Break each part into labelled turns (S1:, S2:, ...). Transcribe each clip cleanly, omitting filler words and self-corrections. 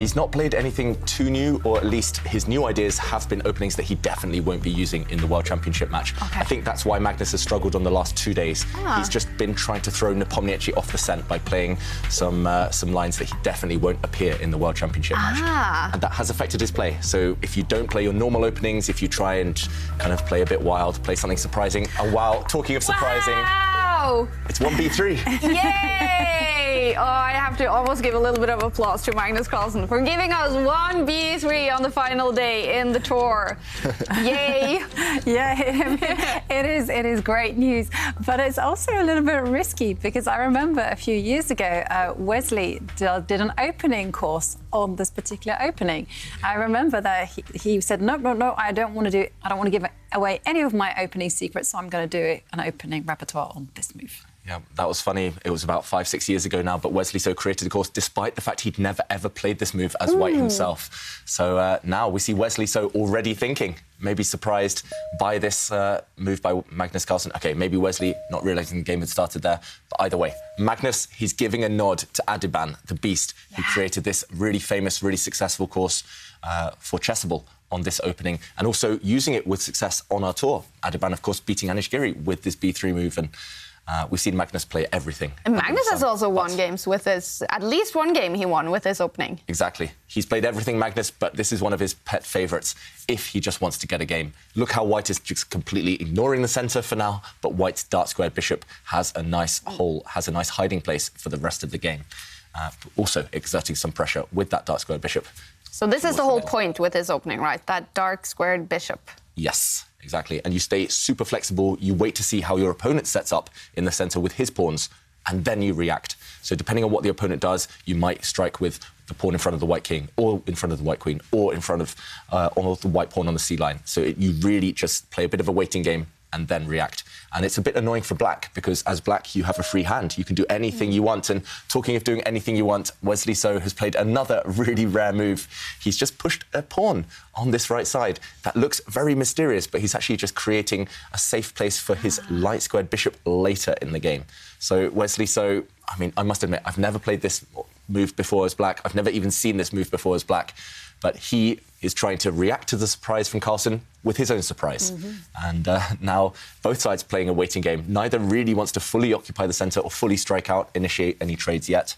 S1: He's not played anything too new, or at least his new ideas have been openings that he definitely won't be using in the World Championship match.
S2: Okay.
S1: I think that's why Magnus has struggled on the last 2 days. He's just been trying to throw Nepomniachtchi off the scent by playing some lines that he definitely won't appear in the World Championship match. And that has affected his play. So if you don't play your normal openings, if you try and kind of play a bit wild, play something surprising, and while talking of surprising, it's 1b3.
S2: Yay! Oh, I have to almost give a little bit of applause to Magnus Carlsen for giving us 1b3 on the final day in the tour. Yay!
S3: Yeah, it is great news, but it's also a little bit risky because I remember a few years ago, Wesley did an opening course on this particular opening. I remember that he said, no, I don't want to give away any of my opening secrets, so I'm going to do an opening repertoire on this move.
S1: Yeah, that was funny. It was about 5-6 years ago now, but Wesley so created the course despite the fact he'd never, ever played this move as White himself. So now we see Wesley so already thinking, maybe surprised by this move by Magnus Carlsen. OK, maybe Wesley not realising the game had started there. But either way, Magnus, he's giving a nod to Adiban, the beast, who created this really famous, really successful course for chessable on this opening, and also using it with success on our tour. Adiban, of course, beating Anish Giri with this B3 move, and we've seen Magnus play everything.
S2: And Magnus has also won games with this, at least one game he won with this opening.
S1: Exactly. He's played everything, Magnus, but this is one of his pet favourites if he just wants to get a game. Look how White is just completely ignoring the centre for now, but White's dark-squared bishop has a nice hole, has a nice hiding place for the rest of the game. Also exerting some pressure with that dark-squared bishop.
S2: So this is the whole point with his opening, right? That dark-squared bishop.
S1: Yes, exactly. And you stay super flexible. You wait to see how your opponent sets up in the centre with his pawns, and then you react. So depending on what the opponent does, you might strike with the pawn in front of the white king, or in front of the white queen, or in front of the white pawn on the c-line. So you really just play a bit of a waiting game and then react. And it's a bit annoying for black, because as black, you have a free hand. You can do anything you want. And talking of doing anything you want, Wesley So has played another really rare move. He's just pushed a pawn on this right side. That looks very mysterious, but he's actually just creating a safe place for his light-squared bishop later in the game. So Wesley So, I mean, I must admit, I've never played this move before as black. I've never even seen this move before as black. But he is trying to react to the surprise from Carlsen with his own surprise. And now both sides playing a waiting game. Neither really wants to fully occupy the centre or fully strike out, initiate any trades yet.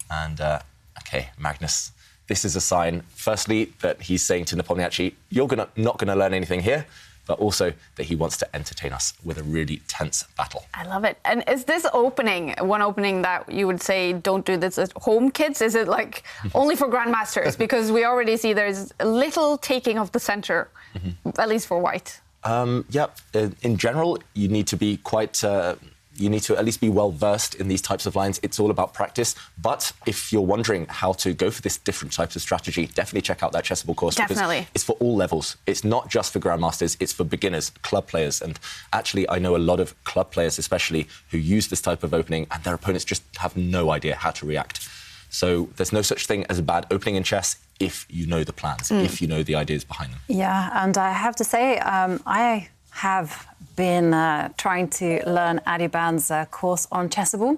S1: And, OK, Magnus, this is a sign, firstly, that he's saying to Nepomniachtchi, you're not going to learn anything here, but also that he wants to entertain us with a really tense battle.
S2: I love it. And is this opening one opening that you would say don't do this at home, kids? Is it like only for grandmasters? Because we already see there's a little taking of the centre, at least for White.
S1: In general, you need to be quite... you need to at least be well-versed in these types of lines. It's all about practice. But if you're wondering how to go for this different types of strategy, definitely check out that chessable course.
S2: Definitely.
S1: Because it's for all levels. It's not just for grandmasters. It's for beginners, club players. And actually, I know a lot of club players, especially, who use this type of opening, and their opponents just have no idea how to react. So there's no such thing as a bad opening in chess if you know the plans, if you know the ideas behind them.
S3: Yeah, and I have to say, I have been trying to learn Adiban's course on chessable,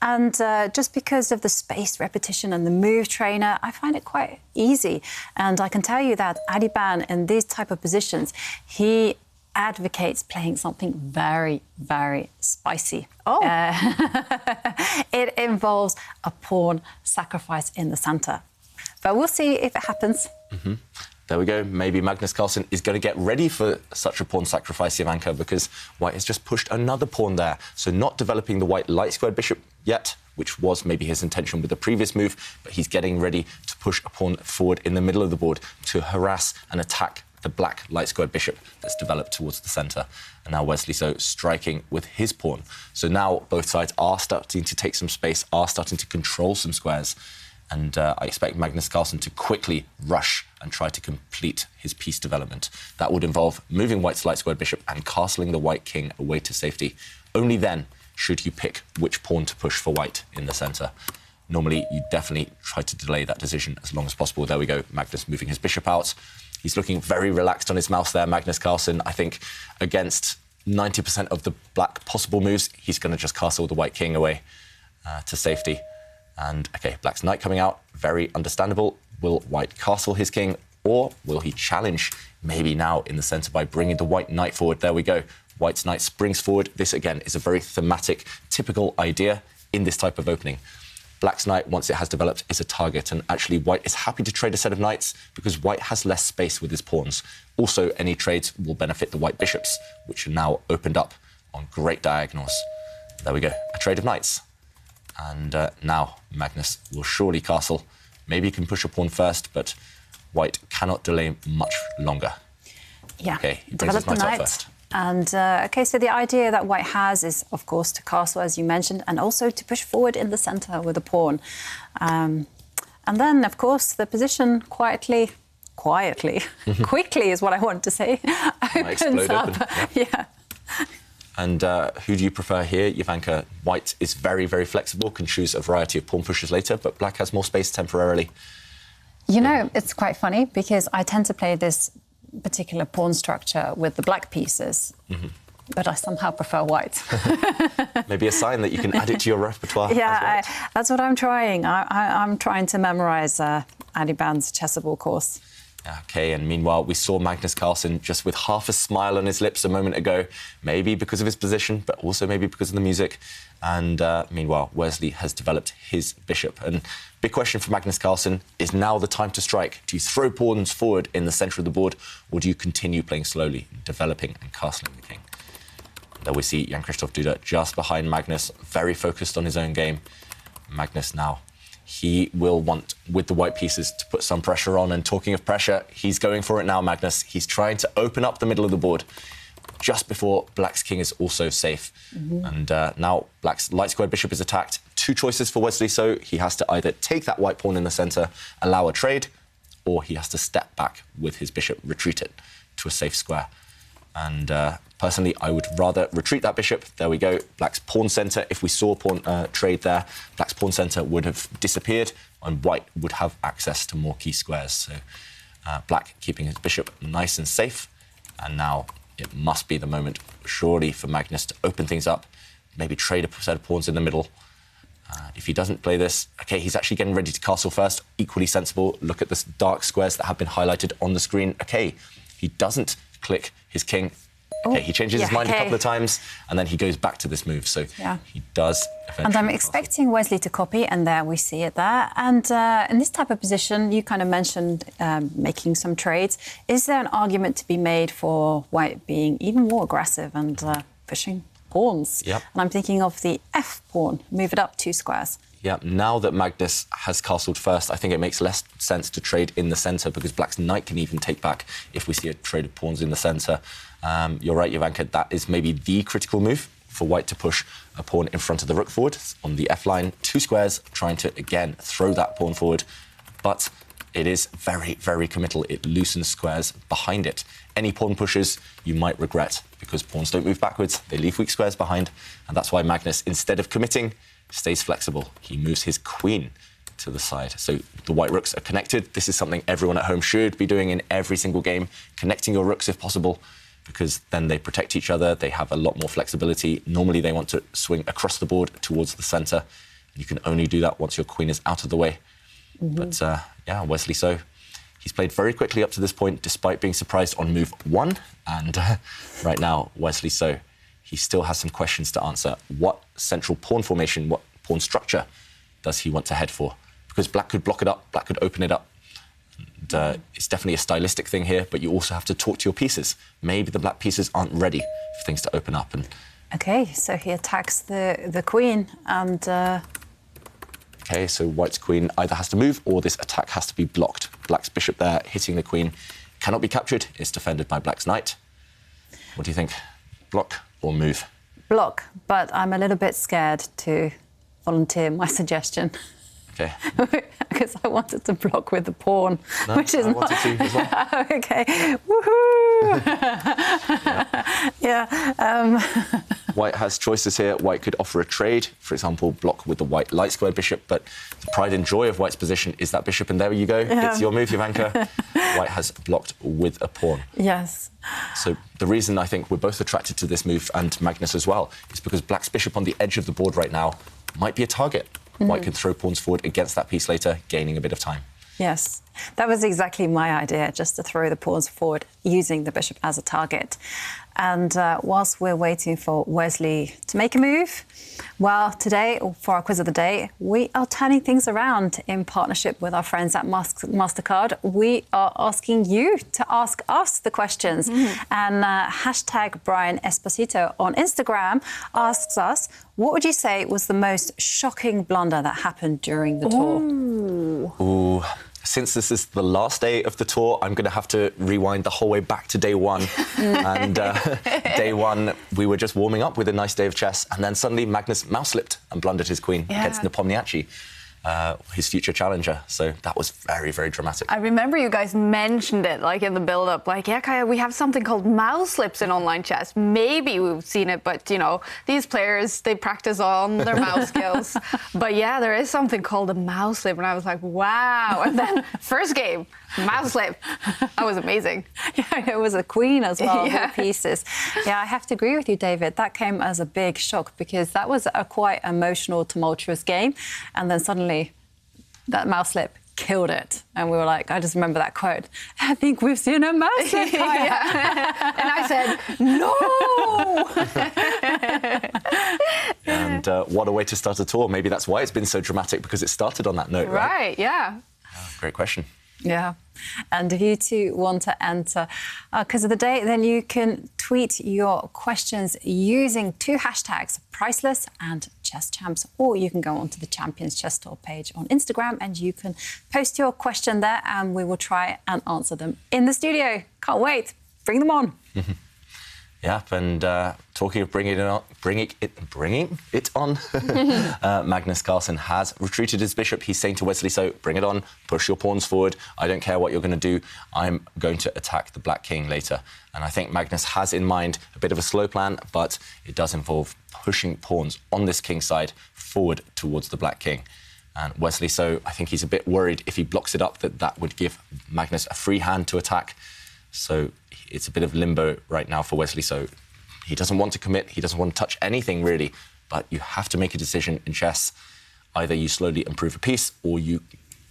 S3: and just because of the spaced repetition and the move trainer, I find it quite easy. And I can tell you that Adiban, in these type of positions, he advocates playing something very, very spicy. It involves a pawn sacrifice in the centre. But we'll see if it happens.
S1: There we go. Maybe Magnus Carlsen is going to get ready for such a pawn sacrifice, Jovanka, because White has just pushed another pawn there. So not developing the White light-squared bishop yet, which was maybe his intention with the previous move, but he's getting ready to push a pawn forward in the middle of the board to harass and attack the black light-squared bishop that's developed towards the centre. And now Wesley So striking with his pawn. So now both sides are starting to take some space, are starting to control some squares. And I expect Magnus Carlsen to quickly rush and try to complete his piece development. That would involve moving White's light-squared bishop and castling the white king away to safety. Only then should you pick which pawn to push for White in the centre. Normally, you definitely try to delay that decision as long as possible. There we go, Magnus moving his bishop out. He's looking very relaxed on his mouse there, Magnus Carlsen. I think against 90% of the black possible moves, he's going to just castle the white king away to safety. And, OK, black's knight coming out, very understandable. Will white castle his king, or will he challenge maybe now in the centre by bringing the white knight forward? There we go. White's knight springs forward. This, again, is a very thematic, typical idea in this type of opening. Black's knight, once it has developed, is a target, and actually white is happy to trade a set of knights because white has less space with his pawns. Also, any trades will benefit the white bishops, which are now opened up on great diagonals. There we go, a trade of knights. And now Magnus will surely castle. Maybe he can push a pawn first, but white cannot delay much longer.
S3: Yeah,
S1: okay, he brings his knight up first.
S3: And, OK, so the idea that white has is, of course, to castle, as you mentioned, and also to push forward in the centre with a pawn. And then, of course, the position quickly is what I want to say, opens up. Yeah.
S1: And who do you prefer here, Jovanka? White is very, very flexible, can choose a variety of pawn pushes later, but black has more space temporarily.
S3: You know, it's quite funny because I tend to play this particular pawn structure with the black pieces, but I somehow prefer white.
S1: Maybe a sign that you can add it to your repertoire.
S3: Yeah, that's what I'm trying. I'm trying to memorise Adiband's chessable course.
S1: OK, and meanwhile, we saw Magnus Carlsen just with half a smile on his lips a moment ago, maybe because of his position, but also maybe because of the music. And meanwhile, Wesley has developed his bishop. And big question for Magnus Carlsen, is now the time to strike? Do you throw pawns forward in the centre of the board, or do you continue playing slowly, developing and castling the king? And there we see Jan-Krzysztof Duda just behind Magnus, very focused on his own game. Magnus now, he will want, with the white pieces, to put some pressure on. And talking of pressure, he's going for it now, Magnus. He's trying to open up the middle of the board just before black's king is also safe. And now black's light-squared bishop is attacked. Two choices for Wesley, so he has to either take that white pawn in the centre, allow a trade, or he has to step back with his bishop, retreat it to a safe square. And personally, I would rather retreat that bishop. There we go. Black's pawn centre, if we saw pawn trade there, black's pawn centre would have disappeared and white would have access to more key squares. So black keeping his bishop nice and safe. And now it must be the moment, surely, for Magnus to open things up, maybe trade a set of pawns in the middle. If he doesn't play this, OK, he's actually getting ready to castle first. Equally sensible. Look at the dark squares that have been highlighted on the screen. OK, he doesn't click his king. OK, he changes his mind a couple of times, and then he goes back to this move. So he does eventually.
S3: And I'm expecting Wesley to copy, and there we see it there. And in this type of position, you kind of mentioned making some trades. Is there an argument to be made for white being even more aggressive and pushing pawns?
S1: Yep.
S3: And I'm thinking of the F pawn, move it up 2 squares.
S1: Yeah, now that Magnus has castled first, I think it makes less sense to trade in the centre because black's knight can even take back if we see a trade of pawns in the centre. You're right, Jovanka, that is maybe the critical move for white to push a pawn in front of the rook forward on the F line, 2 squares, trying to, again, throw that pawn forward. But it is very, very committal. It loosens squares behind it. Any pawn pushes you might regret because pawns don't move backwards, they leave weak squares behind. And that's why Magnus, instead of committing, stays flexible. He moves his queen to the side. So the white rooks are connected. This is something everyone at home should be doing in every single game, connecting your rooks if possible, because then they protect each other. They have a lot more flexibility. Normally they want to swing across the board towards the centre. You can only do that once your queen is out of the way. But yeah, Wesley So, he's played very quickly up to this point, despite being surprised on move 1. And right now, Wesley So, he still has some questions to answer. What central pawn formation, what pawn structure does he want to head for? Because black could block it up, black could open it up. And, it's definitely a stylistic thing here, but you also have to talk to your pieces. Maybe the black pieces aren't ready for things to open up. And
S3: OK, so he attacks the queen and...
S1: OK, so white's queen either has to move or this attack has to be blocked. Black's bishop there hitting the queen cannot be captured. It's defended by black's knight. What do you think? Block or move?
S3: Block, but I'm a little bit scared to volunteer my suggestion.
S1: OK.
S3: Because I wanted to block with the pawn,
S1: no,
S3: which is
S1: I wanted to as well.
S3: OK, woohoo! Yeah.
S1: White has choices here. White could offer a trade, for example, block with the white light square bishop, but the pride and joy of white's position is that bishop, and there you go. Yeah. It's your move, Jovanka. White has blocked with a pawn.
S3: Yes.
S1: So the reason I think we're both attracted to this move, and Magnus as well, is because black's bishop on the edge of the board right now might be a target. White can throw pawns forward against that piece later, gaining a bit of time.
S3: Yes. That was exactly my idea, just to throw the pawns forward using the bishop as a target. And whilst we're waiting for Wesley to make a move, well, today, for our quiz of the day, we are turning things around in partnership with our friends at MasterCard. We are asking you to ask us the questions. And hashtag Brian Esposito on Instagram asks us, what would you say was the most shocking blunder that happened during the tour?
S1: Ooh. Since this is the last day of the tour, I'm going to have to rewind the whole way back to day one. And day one, we were just warming up with a nice day of chess, and then suddenly Magnus mouse-slipped and blundered his queen against Nepomniachtchi, his future challenger. So that was very, very dramatic.
S2: I remember you guys mentioned it, like, in the build-up. Like, yeah, Kaja, we have something called mouse slips in online chess. Maybe we've seen it, but, you know, these players, they practice on their mouse skills. But, yeah, there is something called a mouse slip. And I was like, wow. And then first game, mouse slip. That was amazing.
S3: Yeah, it was a queen as well, all pieces. Yeah, I have to agree with you, David. That came as a big shock because that was a quite emotional, tumultuous game. And then suddenly that mouse slip killed it. And we were like, I just remember that quote, I think we've seen a mouse slip. And
S2: I said, no!
S1: And what a way to start a tour. Maybe that's why it's been so dramatic, because it started on that note, right?
S2: Right, yeah.
S1: Great question.
S3: Yeah. And if you too want to enter Quiz of the Day, then you can tweet your questions using 2 hashtags, Priceless and Chess Champs, or you can go onto the Champions Chess Store page on Instagram and you can post your question there and we will try and answer them in the studio. Can't wait. Bring them on.
S1: Yep, and talking of bringing it on, Magnus Carlsen has retreated his bishop. He's saying to Wesley, so bring it on, push your pawns forward. I don't care what you're going to do. I'm going to attack the black king later. And I think Magnus has in mind a bit of a slow plan, but it does involve pushing pawns on this king side forward towards the black king. And Wesley, so I think he's a bit worried if he blocks it up that would give Magnus a free hand to attack. So it's a bit of limbo right now for Wesley. So he doesn't want to commit. He doesn't want to touch anything, really. But you have to make a decision in chess. Either you slowly improve a piece or you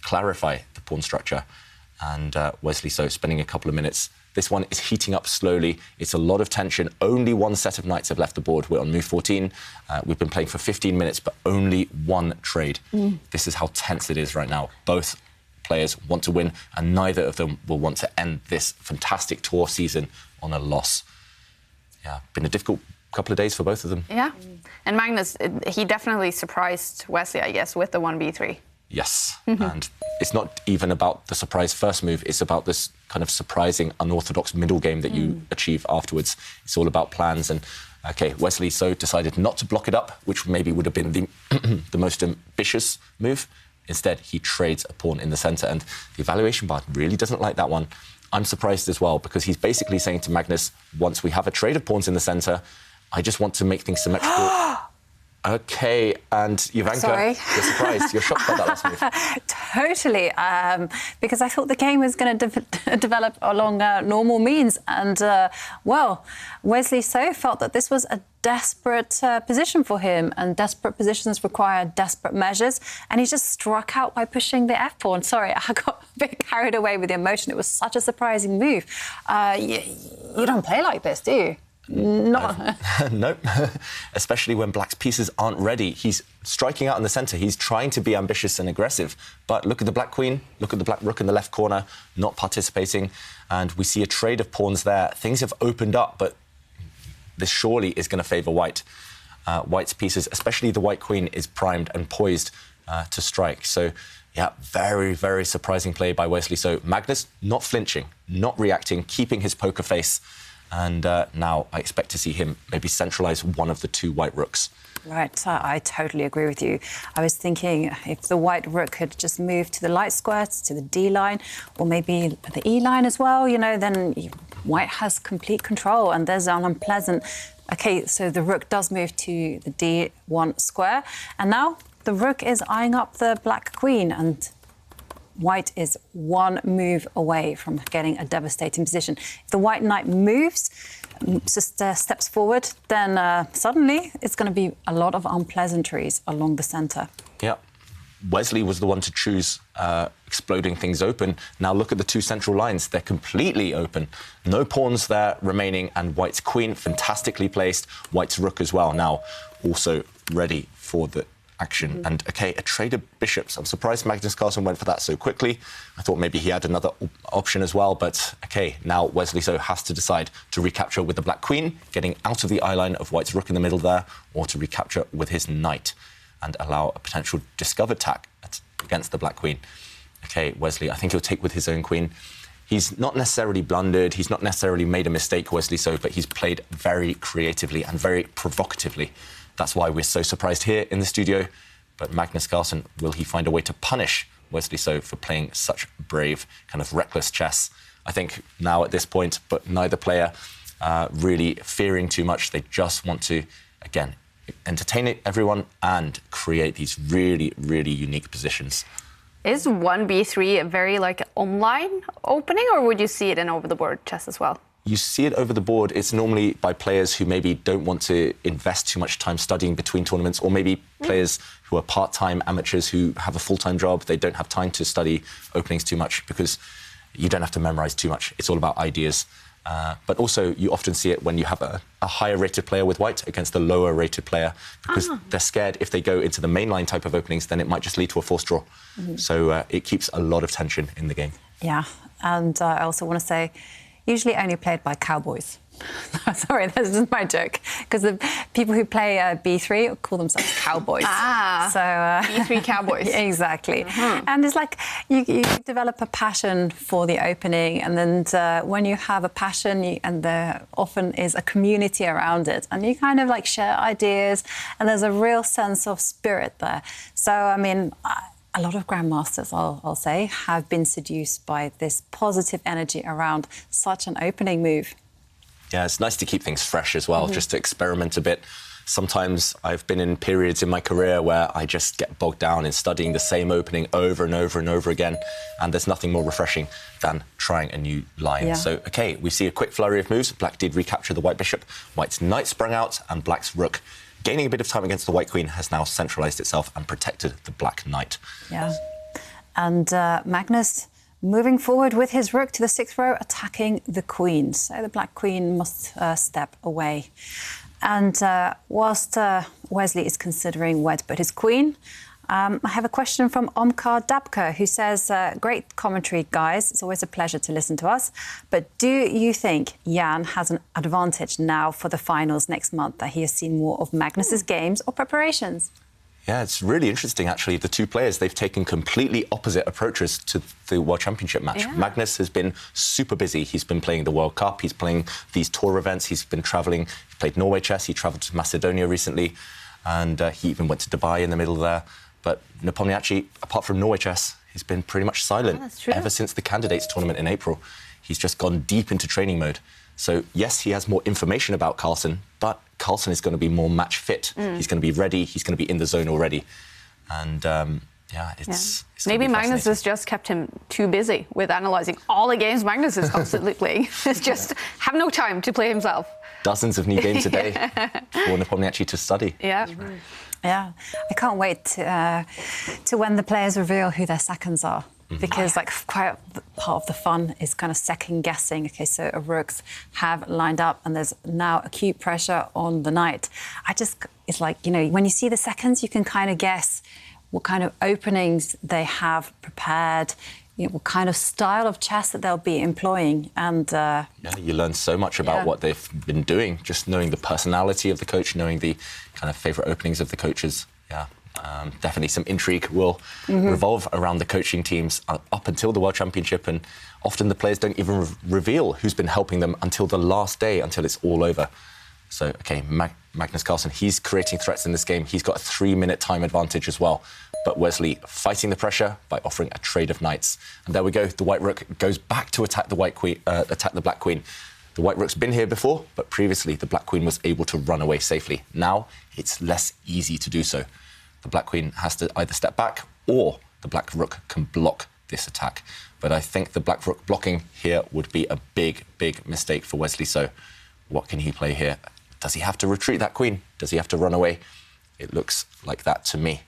S1: clarify the pawn structure. And Wesley, so spending a couple of minutes. This one is heating up slowly. It's a lot of tension. Only one set of knights have left the board. We're on move 14. We've been playing for 15 minutes, but only one trade. This is how tense it is right now. Both players want to win, and neither of them will want to end this fantastic tour season on a loss. Yeah, been a difficult couple of days for both of them.
S2: Yeah, and Magnus, he definitely surprised Wesley, I guess, with the 1b3.
S1: Yes, and it's not even about the surprise first move, it's about this kind of surprising, unorthodox middle game that you achieve afterwards. It's all about plans, and OK, Wesley so decided not to block it up, which maybe would have been the most ambitious move. Instead, he trades a pawn in the centre, and the evaluation bar really doesn't like that one. I'm surprised as well, because he's basically saying to Magnus, once we have a trade of pawns in the centre, I just want to make things symmetrical. OK, and Jovanka, you're surprised. You're shocked by that last move.
S3: Totally, because I thought the game was going to develop along normal means. And, well, Wesley So felt that this was a desperate position for him, and desperate positions require desperate measures. And he just struck out by pushing the F-pawn. Sorry, I got a bit carried away with the emotion. It was such a surprising move. You don't play like this, do you?
S1: Nope. Especially when Black's pieces aren't ready. He's striking out in the centre. He's trying to be ambitious and aggressive. But look at the Black Queen, look at the Black Rook in the left corner, not participating. And we see a trade of pawns there. Things have opened up, but this surely is going to favour White. White's pieces, especially the White Queen, is primed and poised to strike. So, yeah, very, very surprising play by Wesley. So Magnus not flinching, not reacting, keeping his poker face. And now I expect to see him maybe centralise one of the 2 white rooks.
S3: Right, I totally agree with you. I was thinking if the white rook could just move to the light square, to the D line, or maybe the E line as well, you know, then White has complete control and there's an unpleasant... OK, so the rook does move to the D1 square, and now the rook is eyeing up the Black Queen, and White is one move away from getting a devastating position. If the White Knight moves, just steps forward, then suddenly it's going to be a lot of unpleasantries along the centre.
S1: Yeah. Wesley was the one to choose exploding things open. Now look at the two central lines. They're completely open. No pawns there remaining, and White's queen fantastically placed. White's rook as well. Now also ready for the action. And, OK, a trade of bishops. I'm surprised Magnus Carlsen went for that so quickly. I thought maybe he had another option as well. But, OK, now Wesley so has to decide to recapture with the black queen, getting out of the eye line of White's rook in the middle there, or to recapture with his knight and allow a potential discovered attack against the black queen. OK, Wesley, I think he'll take with his own queen. He's not necessarily blundered, he's not necessarily made a mistake, Wesley so, but he's played very creatively and very provocatively. That's why we're so surprised here in the studio. But Magnus Carlsen, will he find a way to punish Wesley so for playing such brave, kind of reckless chess? I think now at this point, but neither player really fearing too much. They just want to, again, entertain everyone and create these really, really unique positions.
S2: Is 1b3 a very online opening, or would you see it in over-the-board chess as well?
S1: You see it over the board. It's normally by players who maybe don't want to invest too much time studying between tournaments, or maybe players who are part-time amateurs who have a full-time job. They don't have time to study openings too much because you don't have to memorize too much. It's all about ideas. But also, you often see it when you have a higher-rated player with White against a lower-rated player, because they're scared if they go into the mainline type of openings, then it might just lead to a forced draw. So it keeps a lot of tension in the game.
S3: Yeah, and I also want to say, usually only played by cowboys. Sorry, that's just my joke. Because the people who play B3 call themselves cowboys.
S2: So B3 cowboys.
S3: Exactly. And it's like you develop a passion for the opening, and then when you have a passion, and there often is a community around it, and you kind of share ideas, and there's a real sense of spirit there. So, I mean, a lot of grandmasters, I'll say, have been seduced by this positive energy around such an opening move.
S1: Yeah, it's nice to keep things fresh as well, just to experiment a bit. Sometimes I've been in periods in my career where I just get bogged down in studying the same opening over and over and over again, and there's nothing more refreshing than trying a new line.
S3: Yeah.
S1: So, OK, we see a quick flurry of moves. Black did recapture the white bishop. White's knight sprung out, and Black's rook, gaining a bit of time against the white queen, has now centralised itself and protected the black knight.
S3: Yeah. And Magnus moving forward with his rook to the 6th row, attacking the queen. So the black queen must step away. And whilst Wesley is considering where to put his queen, I have a question from Omkar Dabka, who says, great commentary, guys. It's always a pleasure to listen to us. But do you think Jan has an advantage now for the finals next month, that he has seen more of Magnus's games or preparations?
S1: Yeah, it's really interesting, actually. The two players, they've taken completely opposite approaches to the World Championship match.
S2: Yeah.
S1: Magnus has been super busy. He's been playing the World Cup. He's playing these tour events. He's been travelling. He played Norway chess. He travelled to Macedonia recently. And he even went to Dubai in the middle there. But Nepomniachtchi, apart from Norway chess, he's been pretty much silent ever since the candidates tournament in April. He's just gone deep into training mode. So, yes, he has more information about Carlsen, but Carlsen is going to be more match fit. He's going to be ready. He's going to be in the zone already. And, it's
S2: maybe Magnus has just kept him too busy with analysing all the games Magnus is constantly playing. It's just have no time to play himself.
S1: Dozens of new games a day for Nepomniachtchi to study.
S2: Yeah.
S3: Yeah, I can't wait to when the players reveal who their seconds are. Because quite part of the fun is kind of second guessing. OK, so rooks have lined up and there's now acute pressure on the knight. It's like, when you see the seconds, you can kind of guess what kind of openings they have prepared, what kind of style of chess that they'll be employing. And
S1: you learn so much about what they've been doing, just knowing the personality of the coach, knowing the kind of favourite openings of the coaches. Yeah. Definitely some intrigue will revolve around the coaching teams up until the World Championship, and often the players don't even reveal who's been helping them until the last day, until it's all over. So, OK, Magnus Carlsen, he's creating threats in this game. He's got a 3-minute time advantage as well. But Wesley fighting the pressure by offering a trade of knights. And there we go. The white rook goes back to attack the white queen, attack the black queen. The white rook's been here before, but previously the black queen was able to run away safely. Now it's less easy to do so. The black queen has to either step back or the black rook can block this attack. But I think the black rook blocking here would be a big, big mistake for Wesley. So what can he play here? Does he have to retreat that queen? Does he have to run away? It looks like that to me.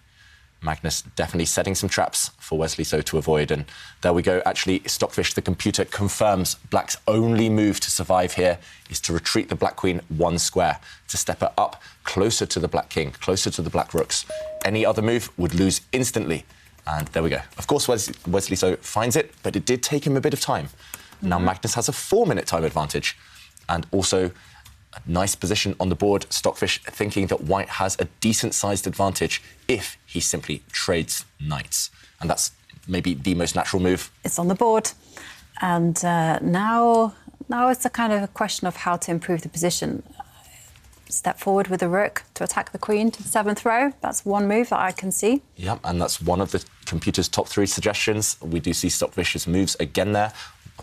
S1: Magnus definitely setting some traps for Wesley so to avoid. And there we go. Actually, Stockfish, the computer, confirms Black's only move to survive here is to retreat the Black Queen 1 square, to step her up closer to the Black King, closer to the Black Rooks. Any other move would lose instantly. And there we go. Of course, Wesley so finds it, but it did take him a bit of time. Now Magnus has a 4-minute time advantage. And also a nice position on the board. Stockfish thinking that White has a decent-sized advantage if he simply trades knights. And that's maybe the most natural move.
S3: It's on the board. And now it's a kind of a question of how to improve the position. Step forward with the rook to attack the queen to the 7th row. That's one move that I can see.
S1: Yeah, and that's one of the computer's top 3 suggestions. We do see Stockfish's moves again there.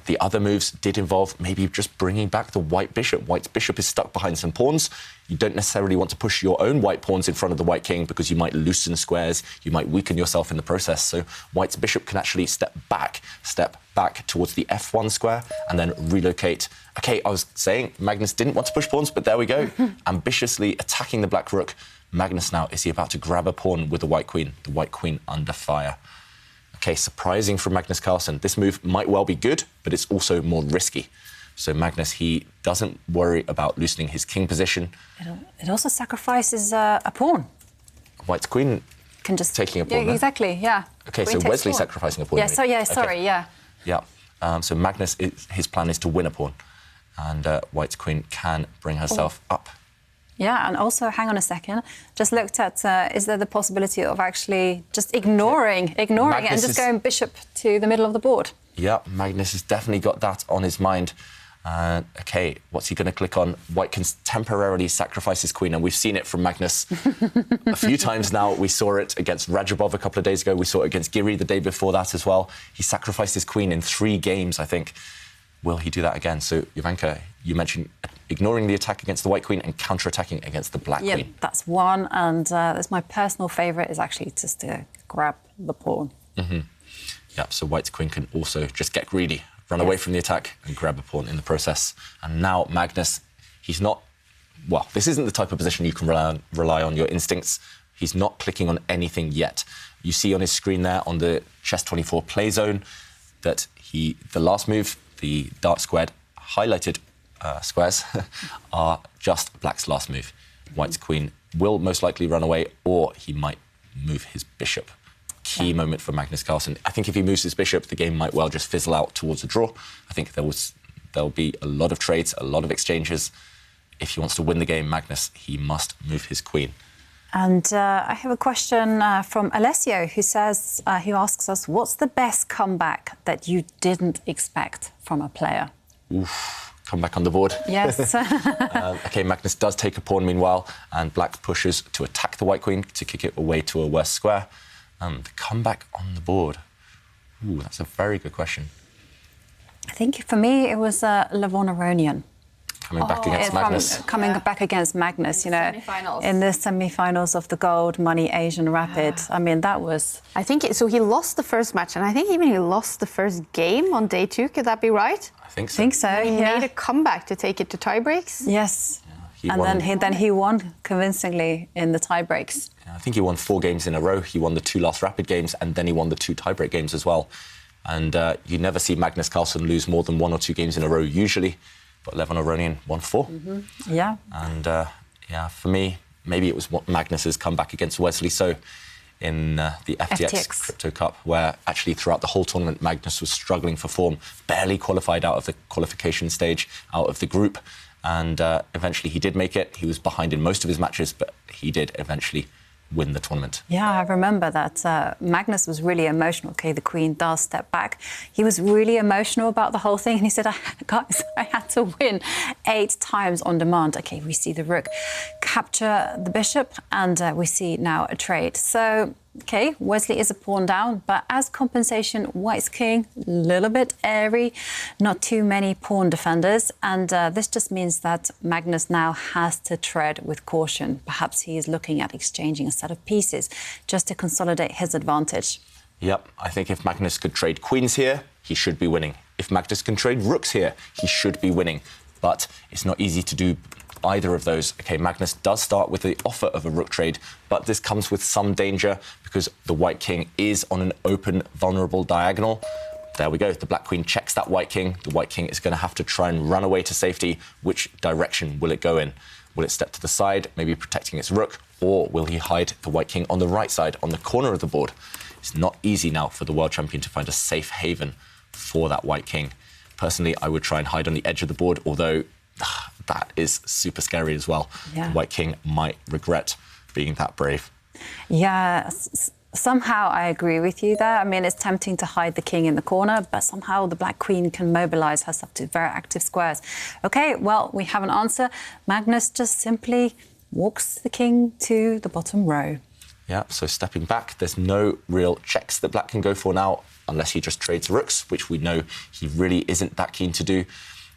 S1: The other moves did involve maybe just bringing back the white bishop. White's bishop is stuck behind some pawns. You don't necessarily want to push your own white pawns in front of the white king because you might loosen squares, you might weaken yourself in the process. So White's bishop can actually step back towards the f1 square and then relocate. OK, I was saying Magnus didn't want to push pawns, but there we go. Ambitiously attacking the Black Rook. Magnus now, is he about to grab a pawn with the White Queen under fire? OK, surprising from Magnus Carlsen. This move might well be good, but it's also more risky. So Magnus, he doesn't worry about loosening his king position.
S3: It also sacrifices a pawn.
S1: White's queen
S3: can just
S1: taking a pawn.
S3: Yeah, exactly, yeah.
S1: OK, so Wesley sacrificing a pawn.
S3: Yeah, sorry, yeah.
S1: Yeah, so Magnus, his plan is to win a pawn. And White's queen can bring herself up.
S3: Yeah, and also, hang on a second, just looked at, is there the possibility of actually just ignoring it and just going bishop to the middle of the board?
S1: Yeah, Magnus has definitely got that on his mind. OK, what's he going to click on? White can temporarily sacrifice his queen, and we've seen it from Magnus a few times now. We saw it against Rajabov a couple of days ago. We saw it against Giri the day before that as well. He sacrificed his queen in 3 games, I think. Will he do that again? So, Jovanka, you mentioned ignoring the attack against the White Queen and counter-attacking against the Black Queen.
S3: Yeah, that's one, and that's my personal favourite, is actually just to grab the pawn.
S1: Yeah, so White's Queen can also just get greedy, run away from the attack and grab a pawn in the process. And now Magnus, he's not... Well, this isn't the type of position you can rely on your instincts. He's not clicking on anything yet. You see on his screen there, on the Chess24 play zone, that the last move, the dark squared highlighted squares are just Black's last move. White's queen will most likely run away, or he might move his bishop. Key moment for Magnus Carlsen. I think if he moves his bishop, the game might well just fizzle out towards a draw. I think there'll be a lot of trades, a lot of exchanges. If he wants to win the game, Magnus, he must move his queen.
S3: And I have a question from Alessio, who asks us, what's the best comeback that you didn't expect from a player?
S1: Oof, comeback on the board.
S3: Yes.
S1: OK, Magnus does take a pawn meanwhile, and Black pushes to attack the White Queen to kick it away to a worse square. The comeback on the board. Ooh, that's a very good question.
S3: I think for me it was Lavonoronian.
S1: Coming back against Magnus.
S3: Coming back against Magnus, you know, in the semi-finals of the Gold Money Asian Rapid. I mean, that was...
S2: I think, so he lost the first match, and I think even he lost the first game on day 2, could that be right?
S1: I think so.
S2: He made a comeback to take it to tie-breaks.
S3: Yes. Yeah, and then he won convincingly in the tie-breaks.
S1: Yeah, I think he won 4 games in a row. He won the 2 last Rapid games, and then he won the 2 tie-break games as well. And you never see Magnus Carlsen lose more than 1 or 2 games in a row, usually. But Lavonoronian won 4.
S3: Yeah.
S1: And, yeah, for me, maybe it was Magnus's comeback against Wesley So in the FTX Crypto Cup, where actually throughout the whole tournament, Magnus was struggling for form, barely qualified out of the qualification stage, out of the group. And eventually he did make it. He was behind in most of his matches, but he did eventually win the tournament.
S3: Yeah, I remember that Magnus was really emotional. OK, the Queen does step back. He was really emotional about the whole thing. And he said, guys, I had to win 8 times on demand. OK, we see the rook capture the bishop, and we see now a trade. So, OK, Wesley is a pawn down, but as compensation, White's king, a little bit airy, not too many pawn defenders. And this just means that Magnus now has to tread with caution. Perhaps he is looking at exchanging a set of pieces just to consolidate his advantage.
S1: Yep, I think if Magnus could trade queens here, he should be winning. If Magnus can trade rooks here, he should be winning. But it's not easy to do either of those. OK, Magnus does start with the offer of a rook trade, but this comes with some danger because the white king is on an open, vulnerable diagonal. There we go. The black queen checks that white king. The white king is going to have to try and run away to safety. Which direction will it go in? Will it step to the side, maybe protecting its rook, or will he hide the white king on the right side, on the corner of the board? It's not easy now for the world champion to find a safe haven for that white king. Personally, I would try and hide on the edge of the board, although that is super scary as well. Yeah. The white king might regret being that brave.
S3: Yeah, somehow I agree with you there. I mean, it's tempting to hide the king in the corner, but somehow the black queen can mobilise herself to very active squares. OK, well, we have an answer. Magnus just simply walks the king to the bottom row.
S1: Yeah, so stepping back, there's no real checks that black can go for now, unless he just trades rooks, which we know he really isn't that keen to do.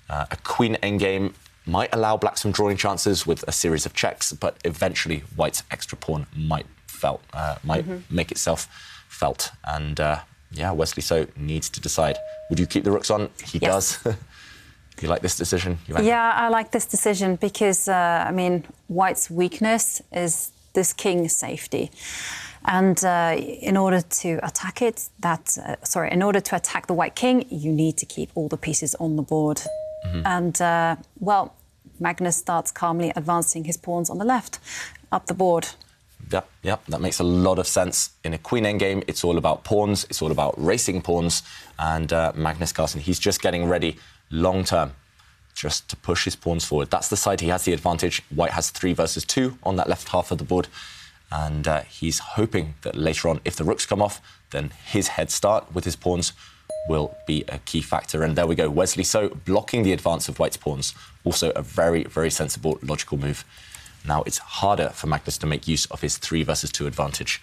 S1: A queen endgame might allow black some drawing chances with a series of checks, but eventually white's extra pawn might make itself felt. And yeah, Wesley so needs to decide. Would you keep the rooks on? He does. You like this decision?
S3: Yeah, I like this decision because, I mean, white's weakness is this king's safety. And in order to attack it, in order to attack the white king, you need to keep all the pieces on the board. And, well, Magnus starts calmly advancing his pawns on the left, up the board.
S1: Yeah, that makes a lot of sense. In a queen endgame, it's all about pawns, it's all about racing pawns. And Magnus Carlsen, he's just getting ready long term, just to push his pawns forward. That's the side he has the advantage. White has 3 versus 2 on that left half of the board. And he's hoping that later on, if the rooks come off, then his head start with his pawns will be a key factor. And there we go. Wesley so blocking the advance of white's pawns. Also a very, very sensible, logical move. Now it's harder for Magnus to make use of his 3 versus 2 advantage.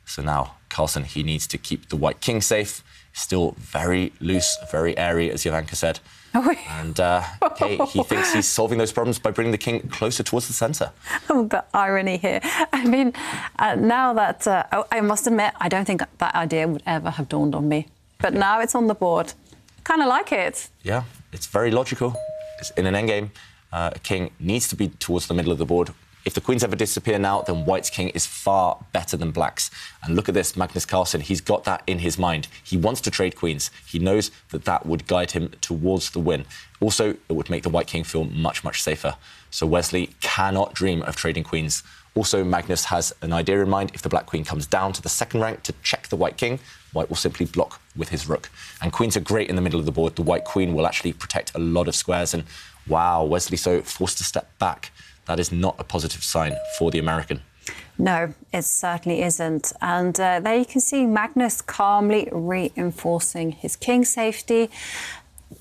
S1: So now Carlsen, he needs to keep the white king safe. Still very loose, very airy, as Jovanka said. And okay, he thinks he's solving those problems by bringing the king closer towards the centre.
S3: Oh, the irony here. I mean, now that... I must admit, I don't think that idea would ever have dawned on me. But now it's on the board. Kind of like it.
S1: Yeah, it's very logical. It's in an endgame, a king needs to be towards the middle of the board. If the queens ever disappear now, then white's king is far better than black's. And look at this, Magnus Carlsen, he's got that in his mind. He wants to trade queens. He knows that that would guide him towards the win. Also, it would make the white king feel much, much safer. So Wesley cannot dream of trading queens. Also, Magnus has an idea in mind. If the black queen comes down to the second rank to check the white king, white will simply block with his rook. And queens are great in the middle of the board. The white queen will actually protect a lot of squares. And wow, Wesley so forced to step back. That is not a positive sign for the American.
S3: No, it certainly isn't. And there you can see Magnus calmly reinforcing his king safety.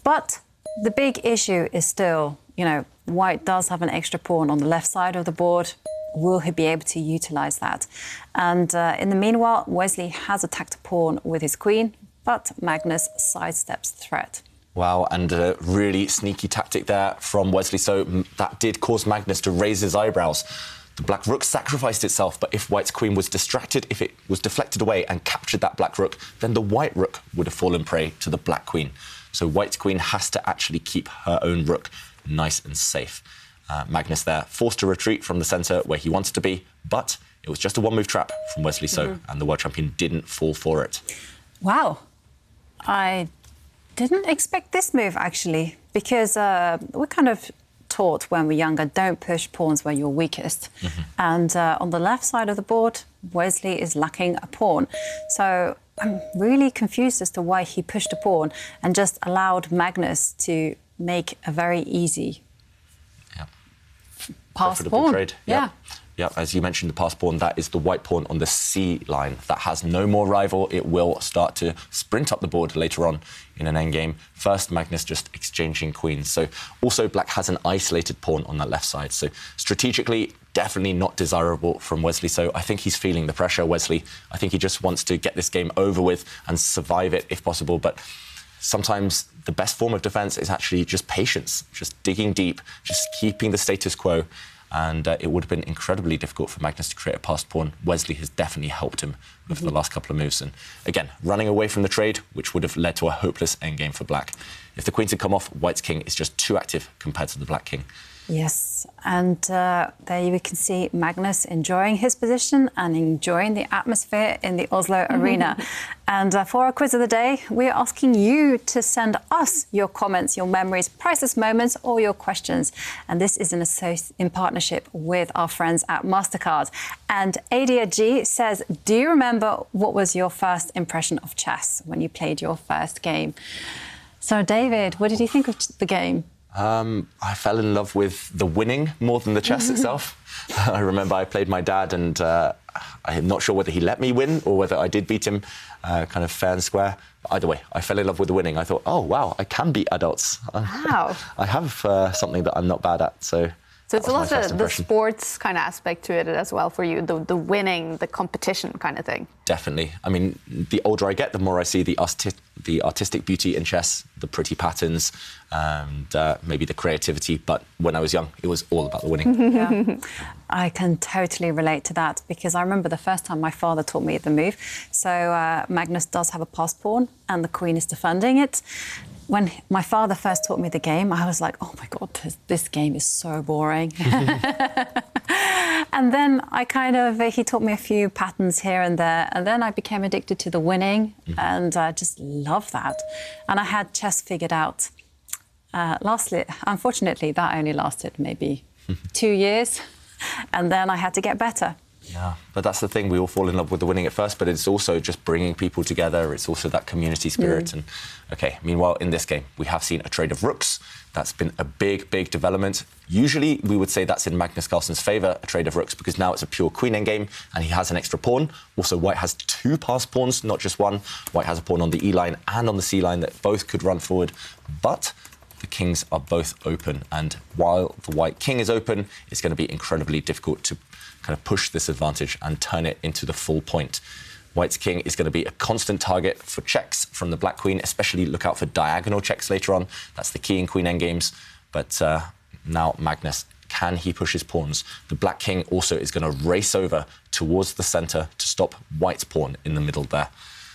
S3: But the big issue is still, you know, white does have an extra pawn on the left side of the board. Will he be able to utilise that? And in the meanwhile, Wesley has attacked a pawn with his queen, but Magnus sidesteps the threat.
S1: Wow, and a really sneaky tactic there from Wesley. So that did cause Magnus to raise his eyebrows. The black rook sacrificed itself, but if white's queen was distracted, if it was deflected away and captured that black rook, then the white rook would have fallen prey to the black queen. So white's queen has to actually keep her own rook nice and safe. Magnus there forced to retreat from the centre where he wanted to be, but it was just a one-move trap from Wesley So, and the world champion didn't fall for it.
S3: Wow. I didn't expect this move, actually, because we're kind of taught when we're younger, don't push pawns where you're weakest. And on the left side of the board, Wesley is lacking a pawn. So I'm really confused as to why he pushed a pawn and just allowed Magnus to make a very easy pass pawn.
S1: Trade. Yeah, as you mentioned, the pass pawn, that is the white pawn on the C line. That has no more rival. It will start to sprint up the board later on in an endgame. First, Magnus just exchanging queens. So also black has an isolated pawn on that left side. So strategically, definitely not desirable from Wesley. So I think he's feeling the pressure, Wesley. I think he just wants to get this game over with and survive it if possible. But sometimes the best form of defence is actually just patience, just digging deep, just keeping the status quo. And it would have been incredibly difficult for Magnus to create a passed pawn. Wesley has definitely helped him over the last couple of moves. And again, running away from the trade, which would have led to a hopeless endgame for black. If the queens had come off, white's king is just too active compared to the black king.
S3: Yes, and there you can see Magnus enjoying his position and enjoying the atmosphere in the Oslo arena. And for our quiz of the day, we're asking you to send us your comments, your memories, priceless moments, or your questions. And this is in partnership with our friends at MasterCard. And Adia G says, do you remember what was your first impression of chess when you played your first game? So, David, what did you think of the game?
S1: I fell in love with the winning more than the chess itself. I remember I played my dad and I'm not sure whether he let me win or whether I did beat him kind of fair and square. But either way, I fell in love with the winning. I thought, oh, wow, I can beat adults.
S2: Wow.
S1: I have something that I'm not bad at, so
S2: it's a lot of the sports kind of aspect to it as well for you, the winning, the competition kind of thing.
S1: Definitely. I mean, the older I get, the more I see the artistic beauty in chess, the pretty patterns, and maybe the creativity. But when I was young, it was all about the winning.
S3: Yeah. I can totally relate to that because I remember the first time my father taught me the move. So Magnus does have a pass pawn and the queen is defending it. When my father first taught me the game, I was like, oh my God, this game is so boring. And then he taught me a few patterns here and there. And then I became addicted to the winning and I just love that. And I had chess figured out. Unfortunately, that only lasted maybe 2 years. And then I had to get better.
S1: Yeah, but that's the thing. We all fall in love with the winning at first, but it's also just bringing people together. It's also that community spirit. And OK, meanwhile, in this game, we have seen a trade of rooks. That's been a big, big development. Usually, we would say that's in Magnus Carlsen's favour, a trade of rooks, because now it's a pure queen endgame and he has an extra pawn. Also, white has 2 passed pawns, not just one. White has a pawn on the E line and on the C line that both could run forward. But the kings are both open. And while the white king is open, it's going to be incredibly difficult to kind of push this advantage and turn it into the full point. White's king is going to be a constant target for checks from the black queen, especially look out for diagonal checks later on. That's the key in queen endgames. But now Magnus, can he push his pawns? The black king also is going to race over towards the centre to stop white's pawn in the middle there.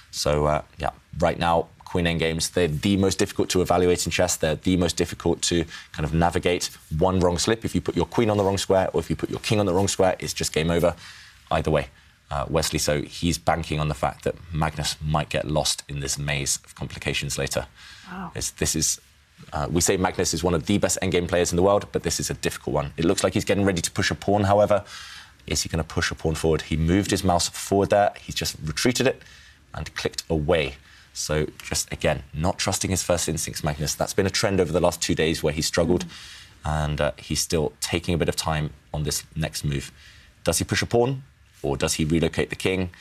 S1: So, yeah, right now, queen endgames, they're the most difficult to evaluate in chess. They're the most difficult to kind of navigate. One wrong slip, if you put your queen on the wrong square or if you put your king on the wrong square, it's just game over. Either way, Wesley, so he's banking on the fact that Magnus might get lost in this maze of complications later.
S2: Wow.
S1: We say Magnus is one of the best endgame players in the world, but this is a difficult one. It looks like he's getting ready to push a pawn, however. Is he going to push a pawn forward? He moved his mouse forward there. He's just retreated it and clicked away. So just, again, not trusting his first instincts, Magnus. That's been a trend over the last 2 days where he struggled and he's still taking a bit of time on this next move. Does he push a pawn or does he relocate the king?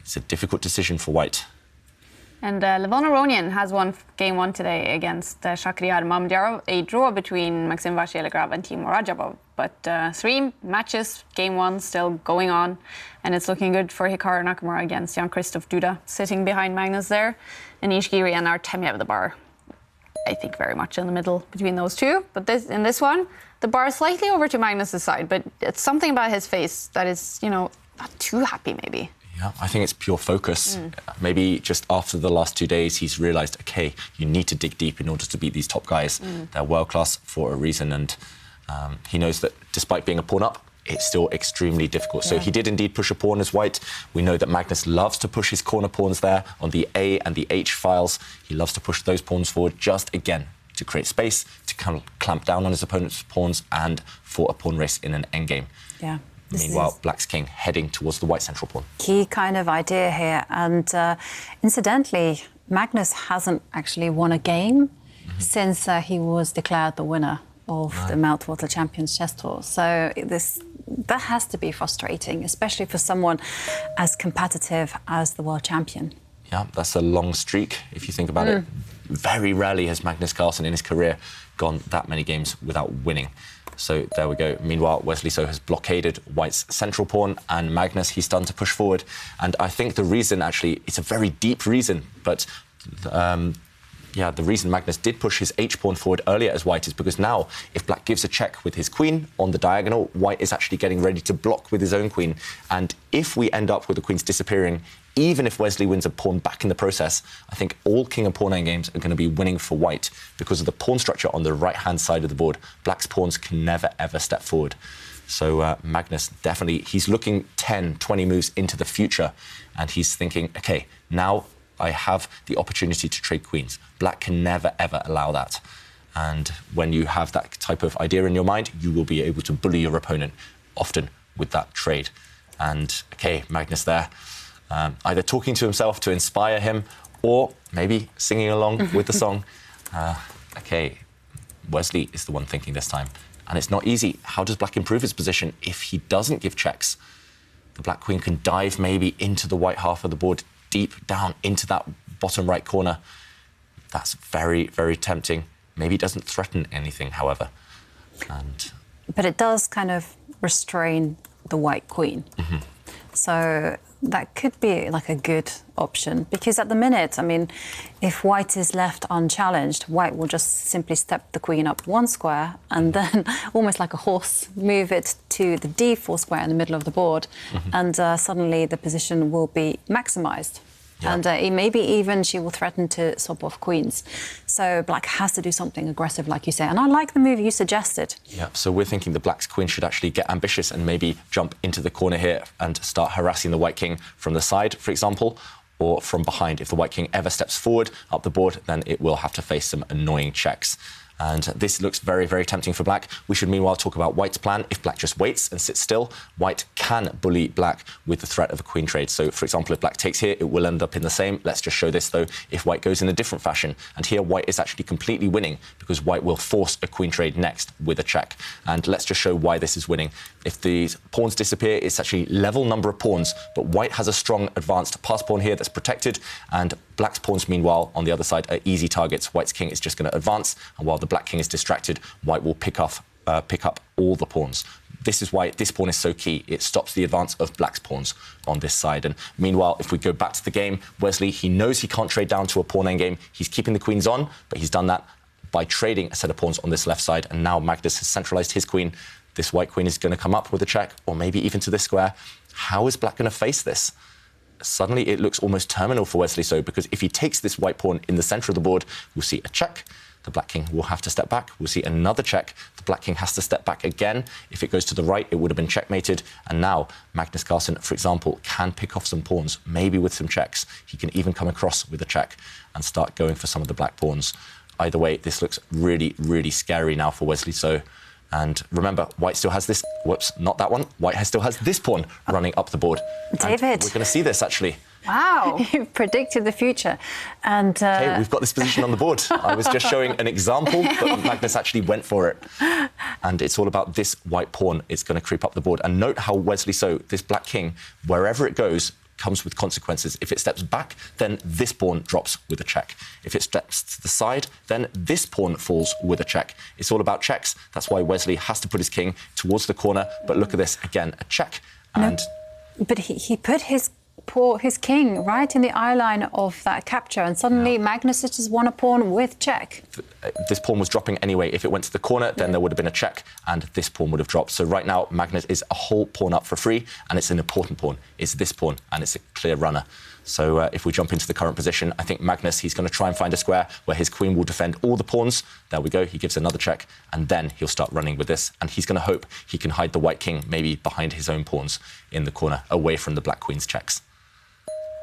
S1: It's a difficult decision for white.
S2: And Levon Aronian has won game 1 today against Shakhriyar Mamdyarov, a draw between Maxim Vasylegrad and Timur Rajabov. But 3 matches, game 1 still going on, and it's looking good for Hikaru Nakamura against Jan-Krzysztof Duda, sitting behind Magnus there. Anish Giri and Artemiev the bar, I think very much in the middle between those two. But in this one, the bar is slightly over to Magnus' side, but it's something about his face that is, not too happy maybe.
S1: Yeah, I think it's pure focus. Maybe just after the last 2 days, he's realised, OK, you need to dig deep in order to beat these top guys. They're world-class for a reason, and he knows that despite being a pawn up, it's still extremely difficult. Yeah. So he did indeed push a pawn as white. We know that Magnus loves to push his corner pawns there on the A and the H files. He loves to push those pawns forward just, again, to create space, to kind of clamp down on his opponent's pawns and for a pawn race in an endgame.
S3: Yeah.
S1: Meanwhile, black's king heading towards the white central pawn.
S3: Key kind of idea here. And incidentally, Magnus hasn't actually won a game since he was declared the winner of the Meltwater Champions Chess Tour. So that has to be frustrating, especially for someone as competitive as the world champion.
S1: Yeah, that's a long streak, if you think about it. Very rarely has Magnus Carlsen in his career gone that many games without winning. So there we go. Meanwhile, Wesley So has blockaded white's central pawn, and Magnus, he's done to push forward. And I think the reason, actually, it's a very deep reason, but the reason Magnus did push his H-pawn forward earlier as white is because now, if black gives a check with his queen on the diagonal, white is actually getting ready to block with his own queen. And if we end up with the queens disappearing even if Wesley wins a pawn back in the process, I think all king and pawn endgames are going to be winning for white because of the pawn structure on the right-hand side of the board. Black's pawns can never, ever step forward. So Magnus, definitely, he's looking 10, 20 moves into the future, and he's thinking, OK, now I have the opportunity to trade queens. Black can never, ever allow that. And when you have that type of idea in your mind, you will be able to bully your opponent, often with that trade. And, OK, Magnus there, either talking to himself to inspire him, or maybe singing along with the song. OK, Wesley is the one thinking this time. And it's not easy. How does Black improve his position if he doesn't give checks? The Black queen can dive maybe into the white half of the board, deep down into that bottom right corner. That's very, very tempting. Maybe it doesn't threaten anything, however.
S3: But it does kind of restrain the white queen. So that could be like a good option, because at the minute, I mean, if white is left unchallenged, white will just simply step the queen up one square and then, almost like a horse, move it to the d4 square in the middle of the board, and suddenly the position will be maximised. Yeah. And maybe even she will threaten to swap off queens. So Black has to do something aggressive, like you say. And I like the move you suggested.
S1: Yeah, so we're thinking the Black's queen should actually get ambitious and maybe jump into the corner here and start harassing the white king from the side, for example, or from behind. If the white king ever steps forward up the board, then it will have to face some annoying checks. And this looks very, very tempting for Black. We should meanwhile talk about White's plan. If Black just waits and sits still, White can bully Black with the threat of a queen trade. So, for example, if Black takes here, it will end up in the same. Let's just show this, though, if White goes in a different fashion. And here, White is actually completely winning because White will force a queen trade next with a check. And let's just show why this is winning. If the pawns disappear, it's actually level number of pawns, but White has a strong advanced pass pawn here that's protected, and Black's pawns, meanwhile, on the other side, are easy targets. White's king is just going to advance, and while the Black king is distracted, White will pick up all the pawns. This is why this pawn is so key. It stops the advance of Black's pawns on this side. And meanwhile, if we go back to the game, Wesley, he knows he can't trade down to a pawn endgame. He's keeping the queens on, but he's done that by trading a set of pawns on this left side. And now Magnus has centralised his queen. This white queen is going to come up with a check, or maybe even to this square. How is Black going to face this? Suddenly, it looks almost terminal for Wesley, so because if he takes this white pawn in the centre of the board, we'll see a check. The Black king will have to step back. We'll see another check. The Black king has to step back again. If it goes to the right, it would have been checkmated. And now Magnus Carlsen, for example, can pick off some pawns, maybe with some checks. He can even come across with a check and start going for some of the Black pawns. Either way, this looks really, really scary now for Wesley. So, and remember, White still has this. Whoops, not that one. White still has this pawn running up the board.
S3: David,
S1: and we're going to see this actually.
S2: Wow.
S3: You've predicted the future. And
S1: okay, we've got this position on the board. I was just showing an example, but Magnus actually went for it. And it's all about this white pawn. It's going to creep up the board. And note how Wesley, so this Black king, wherever it goes, comes with consequences. If it steps back, then this pawn drops with a check. If it steps to the side, then this pawn falls with a check. It's all about checks. That's why Wesley has to put his king towards the corner. But look at this, again, a check. And
S3: no, but he put his king right in the eye line of that capture, and suddenly Magnus just won a pawn with check.
S1: This pawn was dropping anyway. If it went to the corner, then there would have been a check, and this pawn would have dropped. So right now, Magnus is a whole pawn up for free, and it's an important pawn. It's this pawn, and it's a clear runner. So if we jump into the current position, I think Magnus, he's going to try and find a square where his queen will defend all the pawns. There we go. He gives another check, and then he'll start running with this. And he's going to hope he can hide the white king maybe behind his own pawns in the corner, away from the Black queen's checks.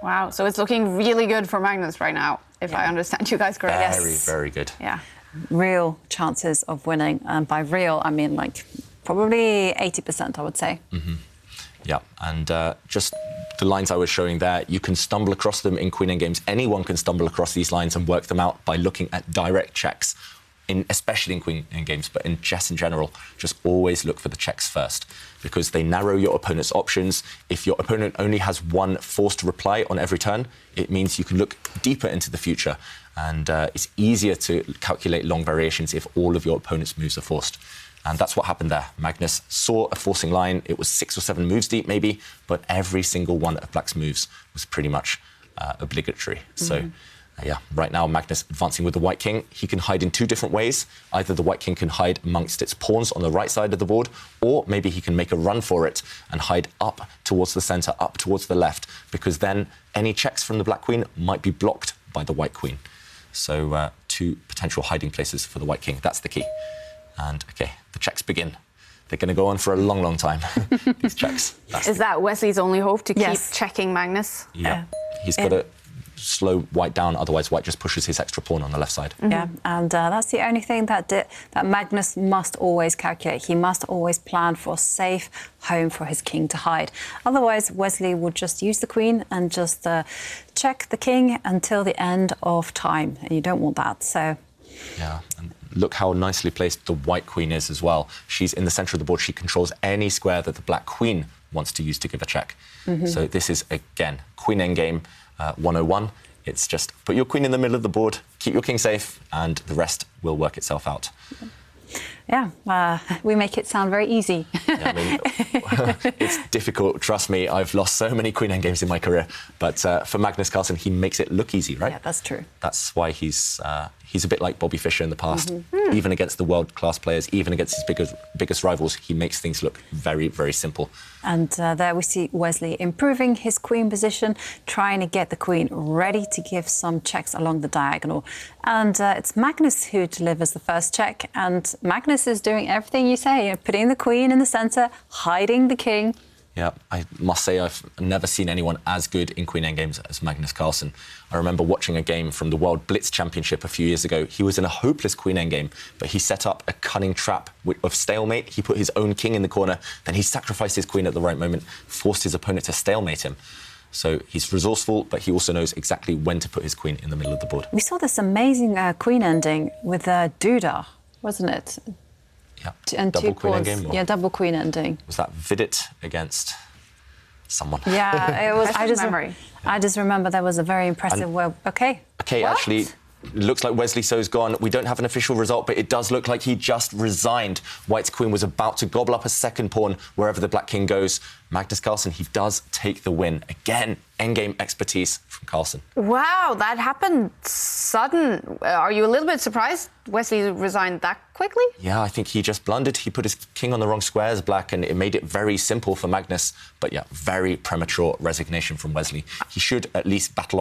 S2: Wow, so it's looking really good for Magnus right now, if I understand you guys correctly.
S1: Very, very good.
S2: Yeah.
S3: Real chances of winning. And by real, I mean like probably 80%, I would say.
S1: Yeah, and just the lines I was showing there, you can stumble across them in Queen Endgames. Anyone can stumble across these lines and work them out by looking at direct checks, especially in Queen Endgames, but in chess in general, just always look for the checks first, because they narrow your opponent's options. If your opponent only has one forced reply on every turn, it means you can look deeper into the future, and it's easier to calculate long variations if all of your opponent's moves are forced. And that's what happened there. Magnus saw a forcing line. It was 6 or 7 moves deep, maybe, but every single one of Black's moves was pretty much obligatory. So Yeah, right now Magnus advancing with the white king. He can hide in two different ways. Either the white king can hide amongst its pawns on the right side of the board, or maybe he can make a run for it and hide up towards the centre, up towards the left, because then any checks from the black queen might be blocked by the white queen. So two potential hiding places for the white king. That's the key. And OK, the checks begin. They're going to go on for a long, long time, these checks.
S2: Is that Wesley's only hope, to keep checking Magnus?
S1: Yeah, he's got to slow white down, otherwise white just pushes his extra pawn on the left side.
S3: Yeah, and that's the only thing that Magnus must always calculate. He must always plan for a safe home for his king to hide. Otherwise, Wesley would just use the queen and just check the king until the end of time, and you don't want that, so...
S1: Yeah, and look how nicely placed the white queen is as well. She's in the centre of the board. She controls any square that the black queen wants to use to give a check. So this is, again, queen endgame 101. It's just put your queen in the middle of the board, keep your king safe, and the rest will work itself out.
S3: Yeah, we make it sound very easy.
S1: Yeah, I mean, it's difficult, trust me. I've lost so many queen endgames in my career. But for Magnus Carlsen, he makes it look easy, right?
S3: Yeah, that's true.
S1: That's why he's a bit like Bobby Fischer in the past. Even against the world-class players, even against his biggest rivals, he makes things look very, very simple.
S3: And there we see Wesley improving his queen position, trying to get the queen ready to give some checks along the diagonal. And it's Magnus who delivers the first check. And Magnus is doing everything you say, putting the queen in the centre, hiding the king.
S1: Yeah, I must say I've never seen anyone as good in queen endgames as Magnus Carlsen. I remember watching a game from the World Blitz Championship a few years ago. He was in a hopeless queen endgame, but he set up a cunning trap of stalemate. He put his own king in the corner, then he sacrificed his queen at the right moment, forced his opponent to stalemate him. So he's resourceful, but he also knows exactly when to put his queen in the middle of the board.
S3: We saw this amazing queen ending with Duda, wasn't it?
S1: Yeah,
S3: and
S1: double queen endgame?
S3: Yeah, double queen ending.
S1: Was that Vidit against someone?
S3: Yeah, it was. I just remember there was a very impressive. OK,
S1: actually, looks like Wesley So's gone. We don't have an official result, but it does look like he just resigned. White's queen was about to gobble up a second pawn wherever the black king goes. Magnus Carlsen, he does take the win. Again, endgame expertise from Carlsen.
S2: Wow, that happened sudden. Are you a little bit surprised Wesley resigned that quickly?
S1: Yeah, I think he just blundered. He put his king on the wrong square as black, and it made it very simple for Magnus. But yeah, very premature resignation from Wesley. He should at least battle on.